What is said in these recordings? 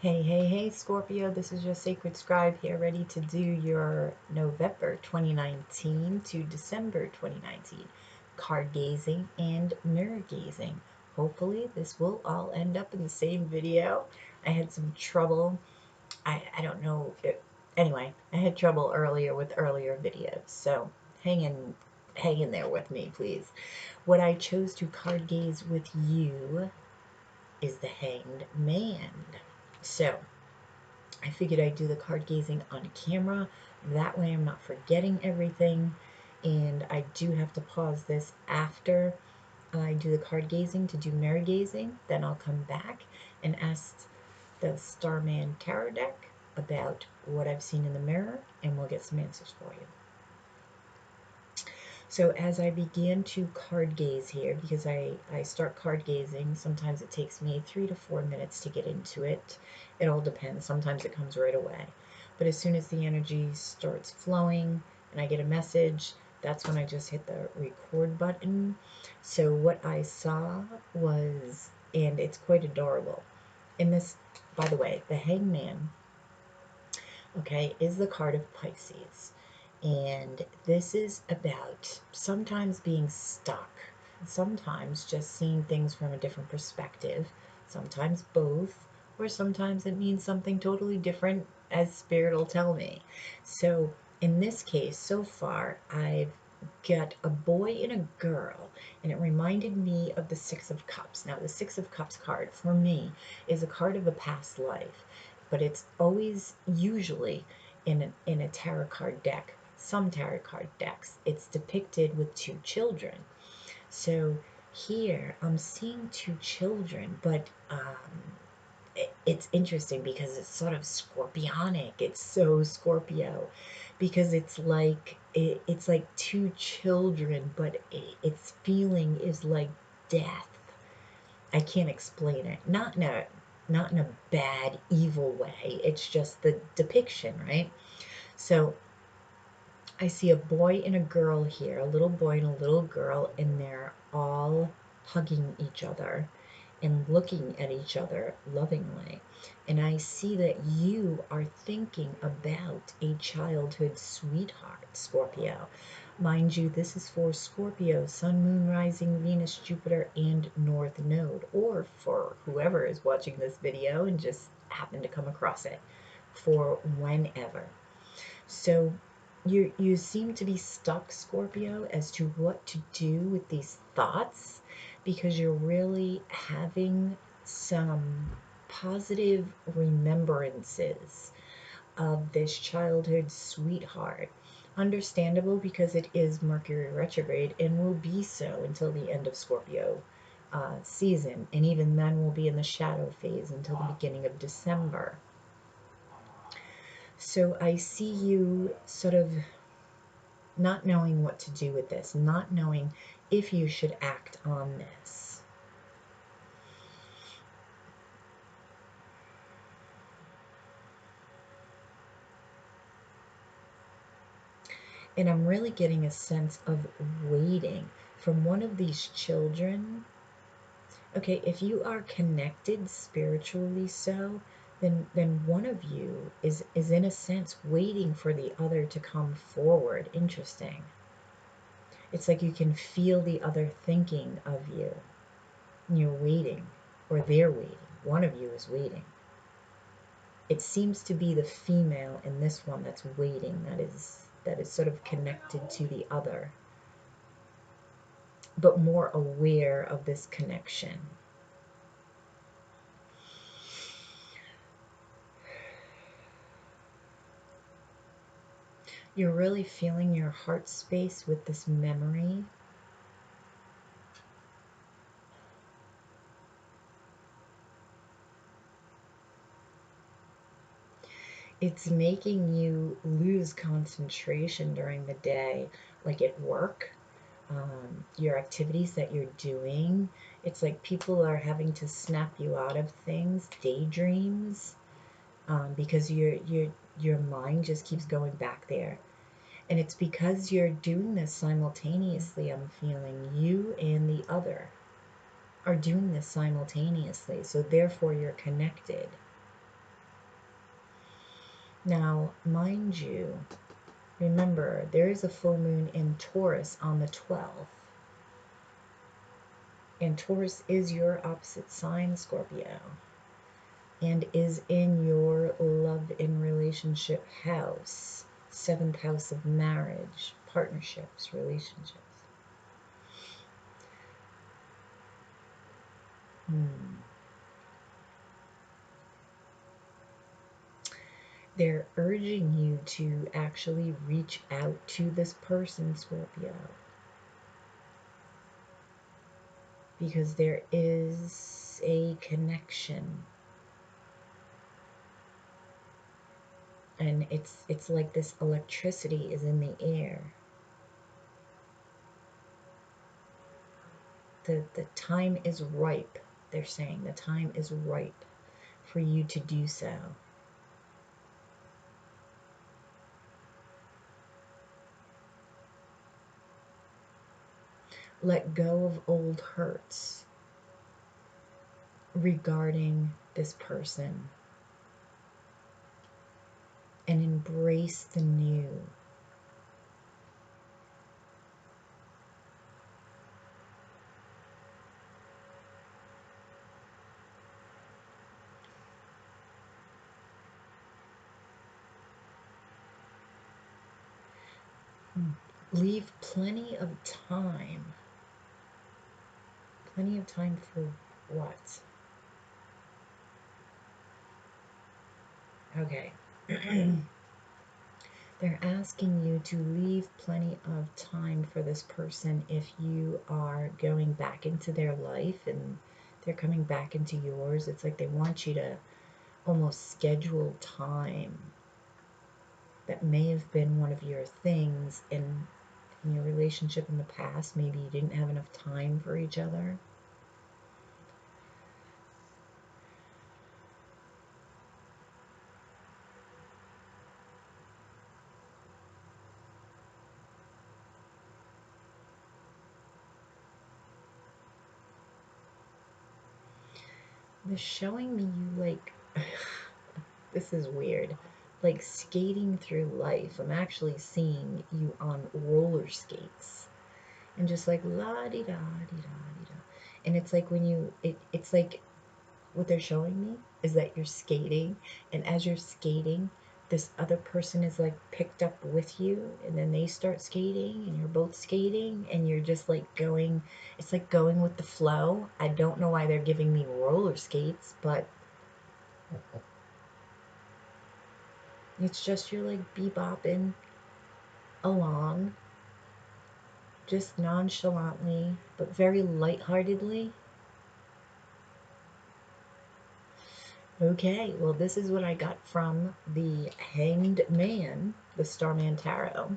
Hey, Scorpio, this is your sacred scribe here, ready to do your November 2019 to December 2019 card gazing and mirror gazing. Hopefully, this will all end up in the same video. I had some trouble. I don't know. Anyway, I had trouble earlier with earlier videos, so hang in there with me, please. What I chose to card gaze with you is the Hanged Man. So, I figured I'd do the card gazing on camera. That way I'm not forgetting everything. And I do have to pause this after I do the card gazing to do mirror gazing. Then I'll come back and ask the Starman Tarot deck about what I've seen in the mirror, and we'll get some answers for you. So as I begin to card gaze here, because I start card gazing, sometimes it takes me 3 to 4 minutes to get into it. It all depends. Sometimes it comes right away. But as soon as the energy starts flowing and I get a message, that's when I just hit the record button. So what I saw was, and it's quite adorable. In this, by the way, the Hangman, okay, is the card of Pisces. And this is about sometimes being stuck, sometimes just seeing things from a different perspective, sometimes both, or sometimes it means something totally different, as Spirit will tell me. So in this case, so far, I've got a boy and a girl, and it reminded me of the Six of Cups. Now, the Six of Cups card, for me, is a card of a past life, but it's always usually in a tarot card deck. Some tarot card decks, it's depicted with two children. So here I'm seeing two children, but it's interesting because it's sort of scorpionic. It's so Scorpio because it's like two children, but its feeling is like death. I can't explain it. Not in a bad, evil way. It's just the depiction, right? So I see a boy and a girl here, a little boy and a little girl, and they're all hugging each other and looking at each other lovingly. And I see that you are thinking about a childhood sweetheart, Scorpio. Mind you, this is for Scorpio, Sun, Moon, Rising, Venus, Jupiter, and North Node, or for whoever is watching this video and just happened to come across it, for whenever. So you seem to be stuck, Scorpio, as to what to do with these thoughts because you're really having some positive remembrances of this childhood sweetheart. Understandable because it is Mercury retrograde and will be so until the end of Scorpio season, and even then will be in the shadow phase until the beginning of December. So I see you sort of not knowing what to do with this, not knowing if you should act on this. And I'm really getting a sense of waiting from one of these children. Okay, if you are connected spiritually then one of you is in a sense waiting for the other to come forward. Interesting. It's like you can feel the other thinking of you. And you're waiting, or they're waiting. One of you is waiting. It seems to be the female in this one that's waiting, that is sort of connected to the other, but more aware of this connection. You're really feeling your heart space with this memory. It's making you lose concentration during the day, like at work, your activities that you're doing. It's like people are having to snap you out of things, daydreams, because your mind just keeps going back there. And it's because you're doing this simultaneously. I'm feeling you and the other are doing this simultaneously, so therefore you're connected. Now, mind you, remember, there is a full moon in Taurus on the 12th. And Taurus is your opposite sign, Scorpio, and is in your love and relationship house, 7th house of marriage, partnerships, relationships. They're urging you to actually reach out to this person, Scorpio, because there is a connection. And it's like this electricity is in the air. The time is ripe, they're saying. The time is ripe for you to do so. Let go of old hurts regarding this person and embrace the new. Leave plenty of time. Plenty of time for what? Okay. They're asking you to leave plenty of time for this person if you are going back into their life and they're coming back into yours. It's like they want you to almost schedule time that may have been one of your things in your relationship in the past. Maybe you didn't have enough time for each other. They're showing me you like, this is weird, like skating through life. I'm actually seeing you on roller skates and just like la di da di da di da. And it's like when it's like what they're showing me is that you're skating, and as you're skating, this other person is like picked up with you, and then they start skating, and you're both skating, and you're just like going, it's like going with the flow. I don't know why they're giving me roller skates, but it's just you're like bebopping along, just nonchalantly, but very lightheartedly. Okay, well, this is what I got from the Hanged Man, the Starman Tarot.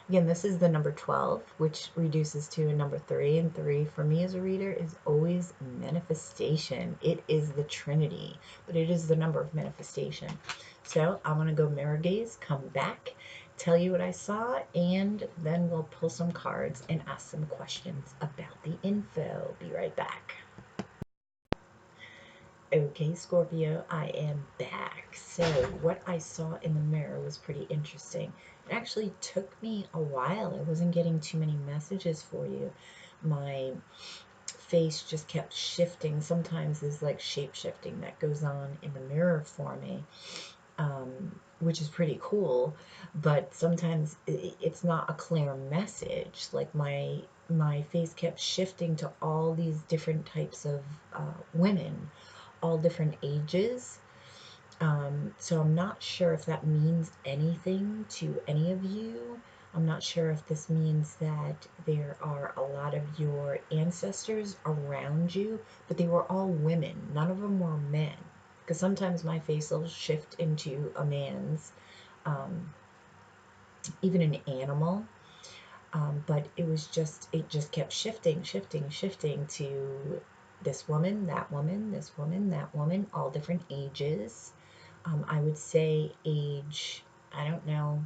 Again, this is the number 12, which reduces to a number 3. And 3 for me as a reader is always manifestation. It is the Trinity, but it is the number of manifestation. So I'm going to go mirror gaze, come back, tell you what I saw, and then we'll pull some cards and ask some questions about the info. Be right back. Okay, Scorpio, I am back. So, what I saw in the mirror was pretty interesting. It actually took me a while. I wasn't getting too many messages for you. My face just kept shifting. Sometimes there's like shape shifting that goes on in the mirror for me, which is pretty cool. But sometimes it's not a clear message. Like my face kept shifting to all these different types of women, all different ages. So I'm not sure if that means anything to any of you. I'm not sure if this means that there are a lot of your ancestors around you, but they were all women. None of them were men. Because sometimes my face will shift into a man's, um, even an animal. But it just kept shifting, shifting, shifting to this woman, that woman, this woman, that woman, all different ages. I would say age, I don't know,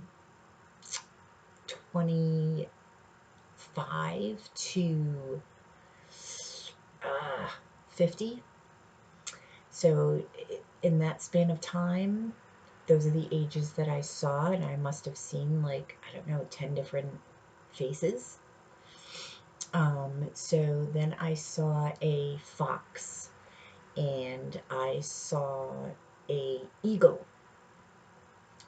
25 to 50. So in that span of time, those are the ages that I saw, and I must have seen like, I don't know, 10 different faces. So then I saw a fox, and I saw a eagle,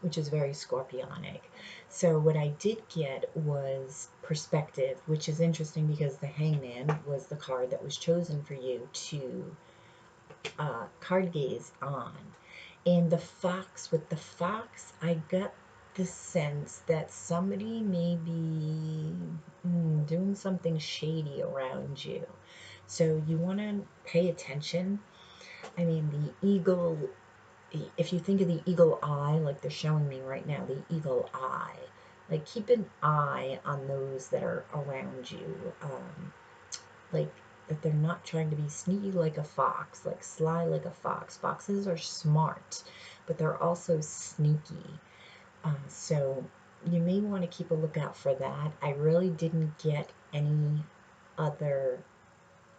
which is very scorpionic. So what I did get was perspective, which is interesting because the hangman was the card that was chosen for you to card gaze on. And the fox, with the fox, I got the sense that somebody may be doing something shady around you. So you want to pay attention. I mean, the eagle, if you think of the eagle eye, like they're showing me right now, the eagle eye, like keep an eye on those that are around you. Like that they're not trying to be sneaky like a fox, like sly like a fox. Foxes are smart, but they're also sneaky. So you may want to keep a lookout for that. I really didn't get any other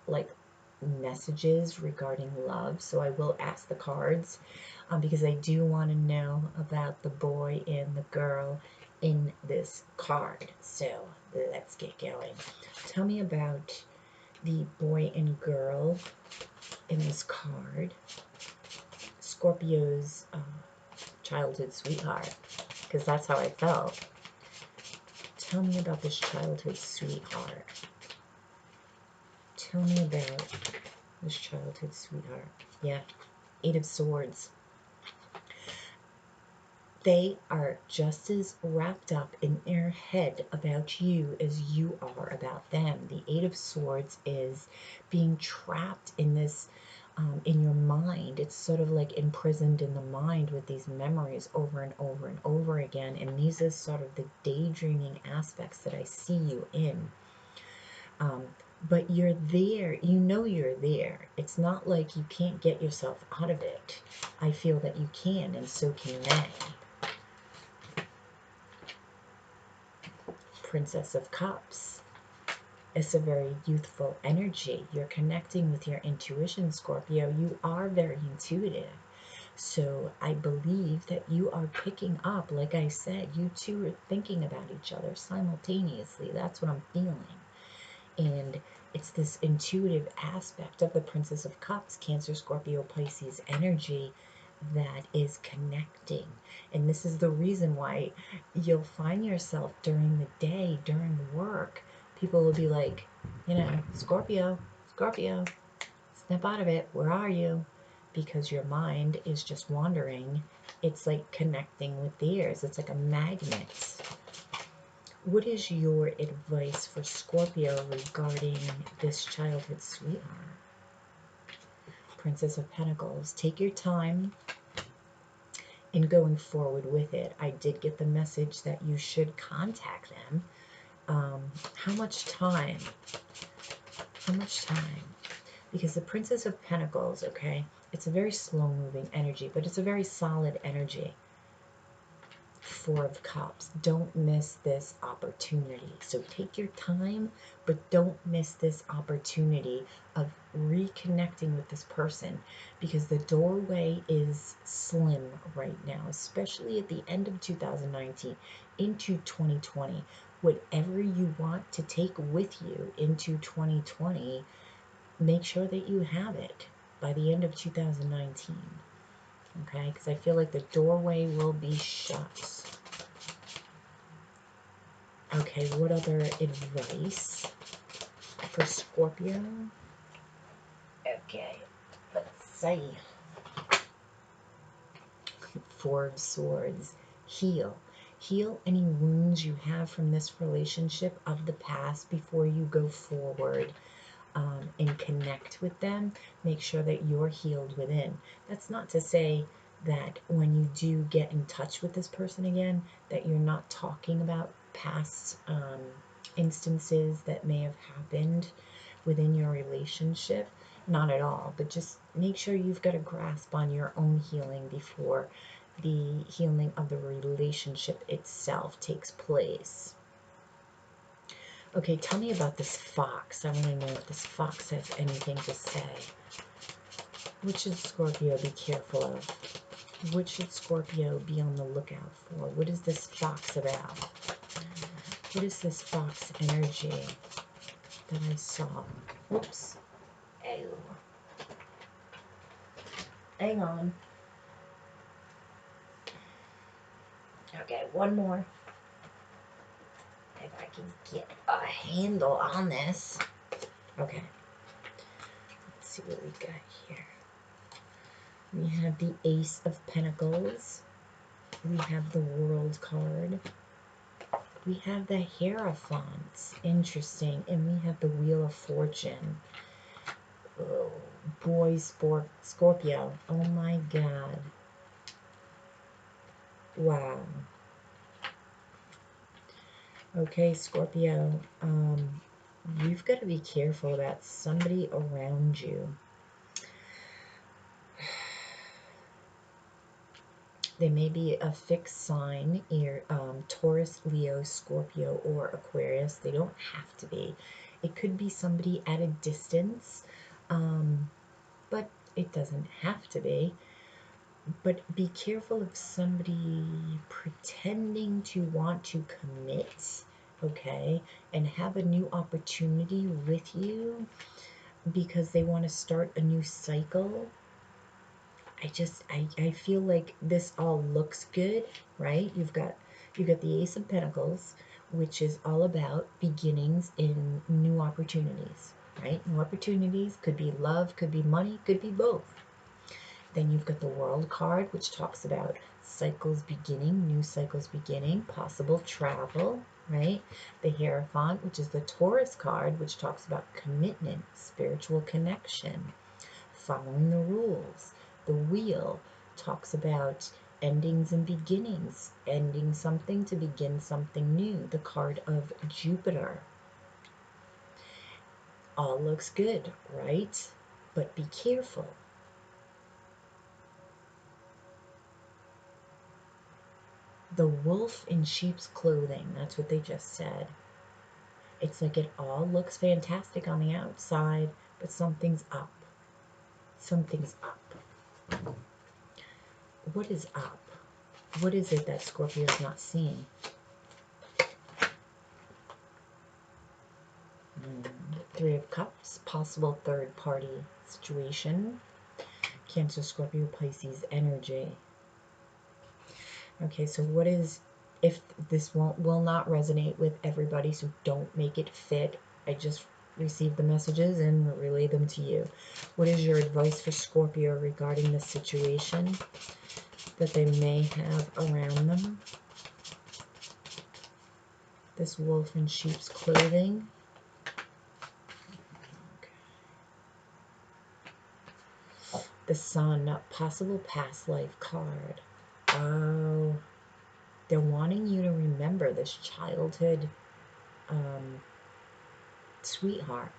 like messages regarding love, so I will ask the cards because I do want to know about the boy and the girl in this card. So let's get going. Tell me about the boy and girl in this card. Scorpio's childhood sweetheart, because that's how I felt. Tell me about this childhood sweetheart. Tell me about this childhood sweetheart. Yeah, Eight of Swords. They are just as wrapped up in their head about you as you are about them. The Eight of Swords is being trapped in this, in your mind. It's sort of like imprisoned in the mind with these memories over and over and over again. And these are sort of the daydreaming aspects that I see you in. But you're there, you know you're there. It's not like you can't get yourself out of it. I feel that you can, and so can they. Princess of Cups. It's a very youthful energy. You're connecting with your intuition, Scorpio. You are very intuitive. So I believe that you are picking up, like I said, you two are thinking about each other simultaneously. That's what I'm feeling. And it's this intuitive aspect of the Princess of Cups, Cancer, Scorpio, Pisces energy that is connecting. And this is the reason why you'll find yourself during the day, during work, people will be like, you know, Scorpio, Scorpio, snap out of it. Where are you? Because your mind is just wandering. It's like connecting with theirs. It's like a magnet. What is your advice for Scorpio regarding this childhood sweetheart? Princess of Pentacles. Take your time in going forward with it. I did get the message that you should contact them. How much time? How much time? Because the Princess of Pentacles, okay, it's a very slow-moving energy, but it's a very solid energy. Four of Cups. Don't miss this opportunity. So take your time, but don't miss this opportunity of reconnecting with this person, because the doorway is slim right now, especially at the end of 2019 into 2020. Whatever you want to take with you into 2020, make sure that you have it by the end of 2019. Okay, because I feel like the doorway will be shut. Okay, what other advice for Scorpio? Okay, let's see. Four of Swords. Heal. Heal any wounds you have from this relationship of the past before you go forward and connect with them. Make sure that you're healed within. That's not to say that when you do get in touch with this person again, that you're not talking about past instances that may have happened within your relationship. Not at all, but just make sure you've got a grasp on your own healing before the healing of the relationship itself takes place. Okay, tell me about this fox. I want to know if this fox has anything to say. What should Scorpio be careful of? What should Scorpio be on the lookout for? What is this box about? What is this box energy that I saw? Oops. Ew. Hang on. Okay, one more. If I can get a handle on this. Okay. Let's see what we got here. We have the Ace of Pentacles. We have the World card. We have the Hierophant. Interesting. And we have the Wheel of Fortune. Oh, boy, Scorpio. Oh my God. Wow. Okay, Scorpio. You've got to be careful about somebody around you. They may be a fixed sign, Taurus, Leo, Scorpio, or Aquarius. They don't have to be. It could be somebody at a distance, but it doesn't have to be. But be careful of somebody pretending to want to commit, okay, and have a new opportunity with you because they want to start a new cycle. I feel like this all looks good, right? You've got the Ace of Pentacles, which is all about beginnings in new opportunities, right? New opportunities could be love, could be money, could be both. Then you've got the World card, which talks about cycles beginning, new cycles beginning, possible travel, right? The Hierophant, which is the Taurus card, which talks about commitment, spiritual connection, following the rules. The Wheel talks about endings and beginnings, ending something to begin something new. The card of Jupiter. All looks good, right? But be careful. The wolf in sheep's clothing, that's what they just said. It's like it all looks fantastic on the outside, but something's up. Something's up. What is up? What is it that Scorpio's not seeing? Three of Cups, possible third party situation. Cancer, Scorpio, Pisces energy. Okay, so what is, if this will not resonate with everybody, so don't make it fit. I just received the messages and relay them to you. What is your advice for Scorpio regarding the situation that they may have around them? This wolf in sheep's clothing. Okay. The Sun, possible past life card. Oh, they're wanting you to remember this childhood sweetheart.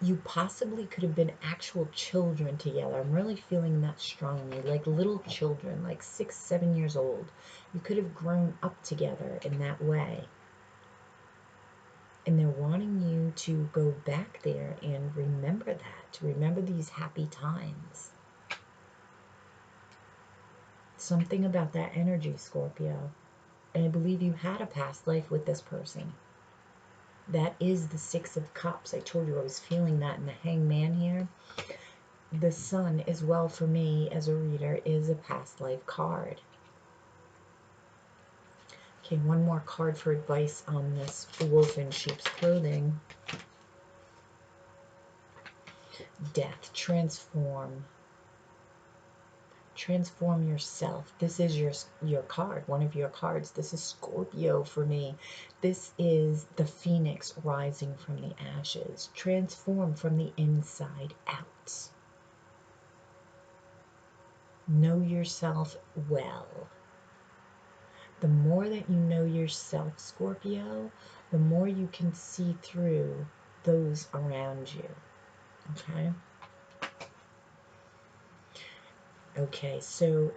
You possibly could have been actual children together. I'm really feeling that strongly, like little children, like 6, 7 years old. You could have grown up together in that way. And they're wanting you to go back there and remember that, to remember these happy times. Something about that energy, Scorpio. And I believe you had a past life with this person. That is the Six of Cups. I told you I was feeling that in the Hangman here. The Sun as well for me as a reader is a past life card. Okay, one more card for advice on this wolf in sheep's clothing. Death, transform. Transform yourself. This is your card, one of your cards. This is Scorpio for me. This is the phoenix rising from the ashes. Transform from the inside out. Know yourself well. The more that you know yourself, Scorpio, the more you can see through those around you. Okay? Okay, so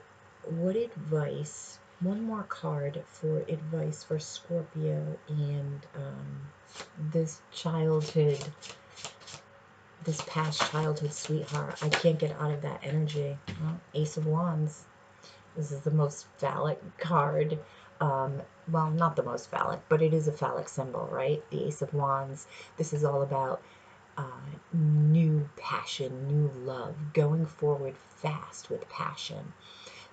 what advice, one more card for advice for Scorpio and this past childhood sweetheart. I can't get out of that energy. Well, Ace of Wands. This is the most phallic card. Well, not the most phallic, but it is a phallic symbol, right? The Ace of Wands. This is all about new passion, new love, going forward fast with passion.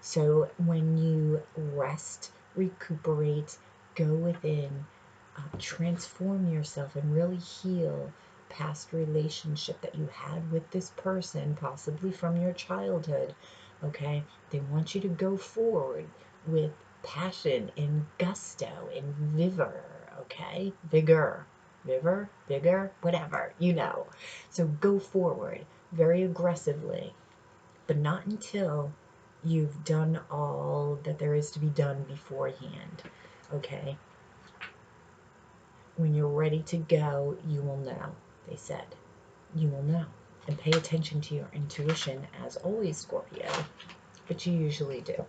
So when you rest, recuperate, go within, transform yourself, and really heal past relationship that you had with this person, possibly from your childhood, okay? They want you to go forward with passion and gusto and vigor, okay? Vigor, whatever, you know. So go forward very aggressively, but not until you've done all that there is to be done beforehand, okay? When you're ready to go, you will know, they said. You will know. And pay attention to your intuition, as always, Scorpio, but you usually do.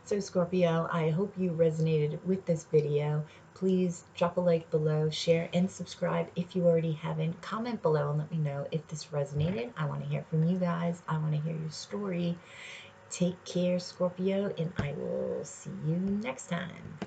So, Scorpio, I hope you resonated with this video. Please drop a like below, share, and subscribe if you already haven't. Comment below and let me know if this resonated. I want to hear from you guys. I want to hear your story. Take care, Scorpio, and I will see you next time.